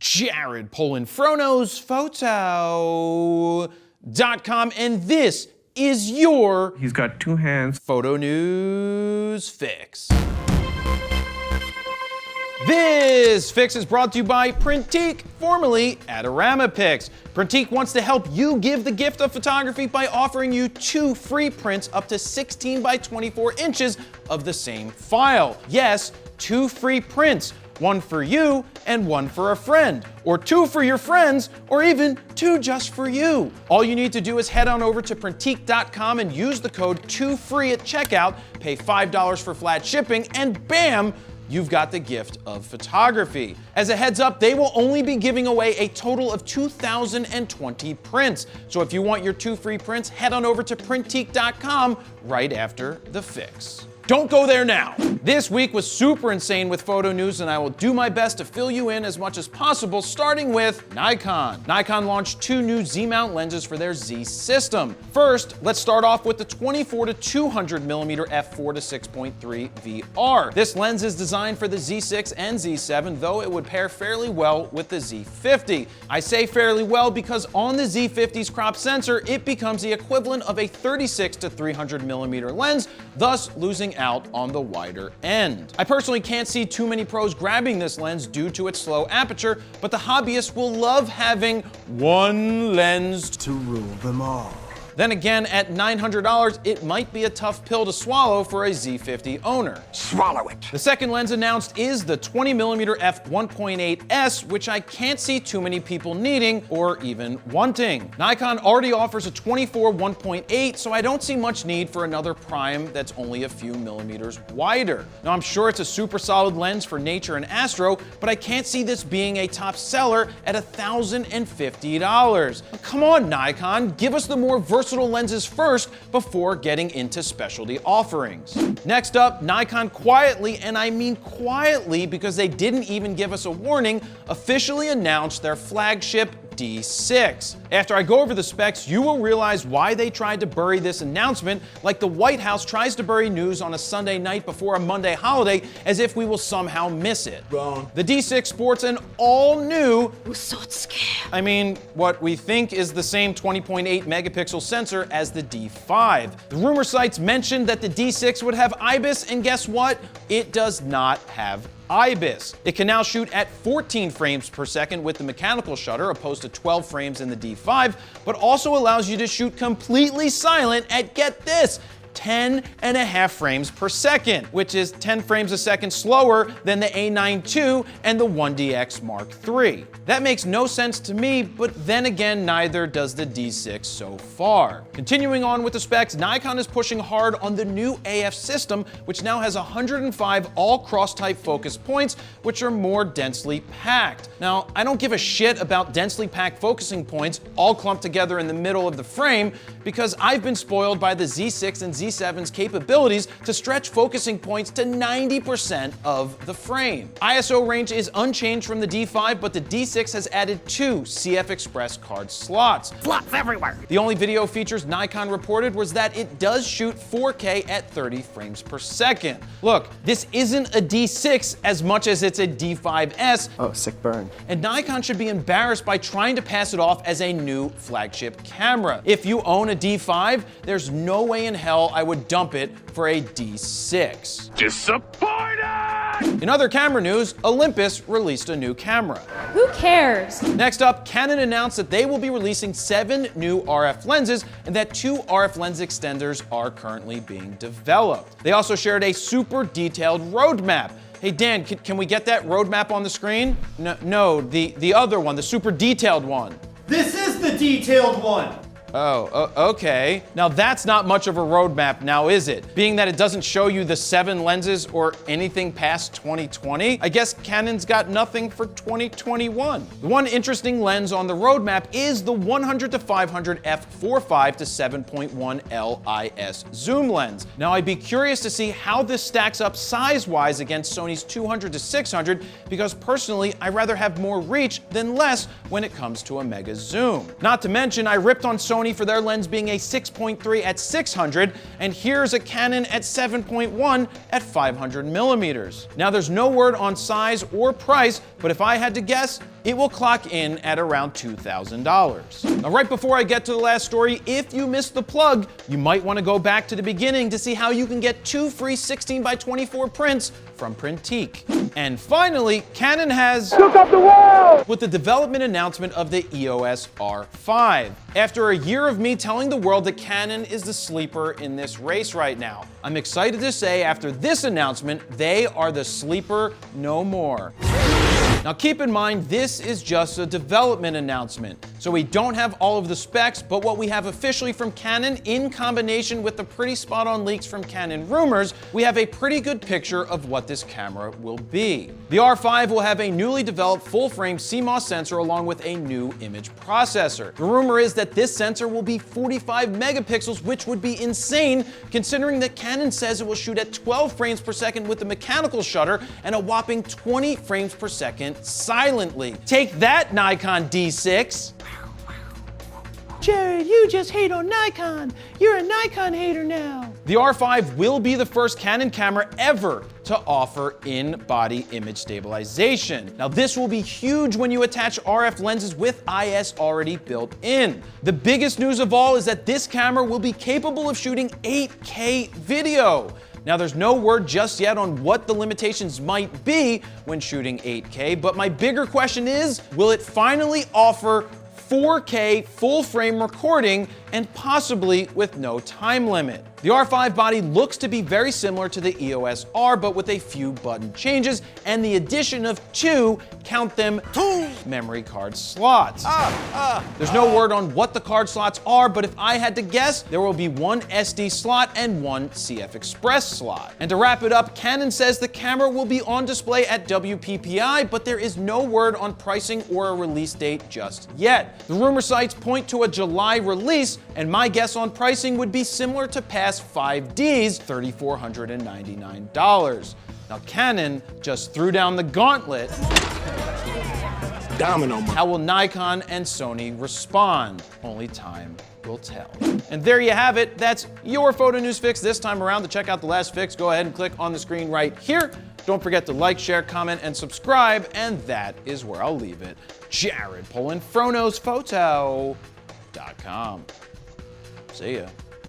Jared Polin, FroKnowsPhoto.com, and this is your He's got two hands photo news fix. This fix is brought to you by Printique, formerly AdoramaPix. Printique wants to help you give the gift of photography by offering you 2 free prints up to 16 by 24 inches of the same file. Yes, 2 free prints. 1 for you and 1 for a friend, or 2 for your friends, or even 2 just for you. All you need to do is head on over to Printique.com and use the code 2FREE at checkout, pay $5 for flat shipping, and bam, you've got the gift of photography. As a heads up, they will only be giving away a total of 2,020 prints. So if you want your 2 free prints, head on over to Printique.com right after the fix. Don't go there now. This week was super insane with photo news, and I will do my best to fill you in as much as possible, starting with Nikon. Nikon launched 2 new Z-mount lenses for their Z system. First, let's start off with the 24 to 200mm f4 to 6.3 VR. This lens is designed for the Z6 and Z7, though it would pair fairly well with the Z50. I say fairly well because on the Z50's crop sensor, it becomes the equivalent of a 36 to 300mm lens, thus losing out on the wider end. I personally can't see too many pros grabbing this lens due to its slow aperture, but the hobbyists will love having one lens to rule them all. Then again, at $900, it might be a tough pill to swallow for a Z50 owner. Swallow it. The second lens announced is the 20mm f1.8s, which I can't see too many people needing or even wanting. Nikon already offers a 24 1.8, so I don't see much need for another prime that's only a few millimeters wider. Now, I'm sure it's a super solid lens for nature and astro, but I can't see this being a top seller at $1,050. Come on, Nikon, give us the more versatile lenses first before getting into specialty offerings. Next up, Nikon quietly, and I mean quietly because they didn't even give us a warning, officially announced their flagship D6. After I go over the specs, you will realize why they tried to bury this announcement like the White House tries to bury news on a Sunday night before a Monday holiday, as if we will somehow miss it. Wrong. The D6 sports an all-new, scared. I mean, what we think is the same 20.8 megapixel sensor as the D5. The rumor sites mentioned that the D6 would have IBIS, and guess what? It does not have IBIS. It can now shoot at 14 frames per second with the mechanical shutter, opposed to 12 frames in the D5, but also allows you to shoot completely silent at, get this, 10.5 frames per second, which is 10 frames a second slower than the A9 II and the 1DX Mark III. That makes no sense to me, but then again, neither does the D6 so far. Continuing on with the specs, Nikon is pushing hard on the new AF system, which now has 105 all cross-type focus points, which are more densely packed. Now, I don't give a shit about densely packed focusing points all clumped together in the middle of the frame, because I've been spoiled by the Z6 and Z7's capabilities to stretch focusing points to 90% of the frame. ISO range is unchanged from the D5, but the D6 has added 2 CF Express card slots. Slots everywhere. The only video features Nikon reported was that it does shoot 4K at 30 frames per second. Look, this isn't a D6 as much as it's a D5S. Oh, sick burn. And Nikon should be embarrassed by trying to pass it off as a new flagship camera. If you own a D5, there's no way in hell I would dump it for a D6. disappointed! In other camera news, Olympus released a new camera. Who cares? Next up, Canon announced that they will be releasing 7 new RF lenses and that 2 RF lens extenders are currently being developed. They also shared a super detailed roadmap. Hey Dan, can we get that roadmap on the screen? No, the other one, the super detailed one. This is the detailed one! Oh, okay. Now that's not much of a roadmap now, is it? Being that it doesn't show you the 7 lenses or anything past 2020, I guess Canon's got nothing for 2021. The one interesting lens on the roadmap is the 100 to 500 f4.5 to 7.1 LIS zoom lens. Now I'd be curious to see how this stacks up size-wise against Sony's 200 to 600, because personally, I'd rather have more reach than less when it comes to a mega zoom. Not to mention, I ripped on Sony Sony for their lens being a 6.3 at 600, and here's a Canon at 7.1 at 500 millimeters. Now there's no word on size or price, but if I had to guess, it will clock in at around $2,000. Now, right before I get to the last story, if you missed the plug, you might want to go back to the beginning to see how you can get 2 free 16x24 prints from Printique. And finally, Canon has shook up the world with the development announcement of the EOS R5. After a year of me telling the world that Canon is the sleeper in this race right now, I'm excited to say after this announcement, they are the sleeper no more. Now keep in mind, this is just a development announcement, so we don't have all of the specs, but what we have officially from Canon in combination with the pretty spot-on leaks from Canon rumors, we have a pretty good picture of what this camera will be. The R5 will have a newly developed full-frame CMOS sensor along with a new image processor. The rumor is that this sensor will be 45 megapixels, which would be insane considering that Canon says it will shoot at 12 frames per second with the mechanical shutter and a whopping 20 frames per second silently. Take that, Nikon D6. Jared, you just hate on Nikon. You're a Nikon hater now. The R5 will be the first Canon camera ever to offer in-body image stabilization. Now this will be huge when you attach RF lenses with IS already built in. The biggest news of all is that this camera will be capable of shooting 8K video. Now there's no word just yet on what the limitations might be when shooting 8K, but my bigger question is, will it finally offer 4K full frame recording and possibly with no time limit? The R5 body looks to be very similar to the EOS R, but with a few button changes and the addition of 2, count them, 2 memory card slots. There's no word on what the card slots are, but if I had to guess, there will be 1 SD slot and 1 CF Express slot. And to wrap it up, Canon says the camera will be on display at WPPI, but there is no word on pricing or a release date just yet. The rumor sites point to a July release, and my guess on pricing would be similar to past 5Ds, $3,499. Now Canon just threw down the gauntlet. Domino. How will Nikon and Sony respond? Only time will tell. And there you have it. That's your photo news fix this time around. To check out the last fix, go ahead and click on the screen right here. Don't forget to like, share, comment, and subscribe. And that is where I'll leave it. Jared Polin, FroKnowsPhoto.com. See ya.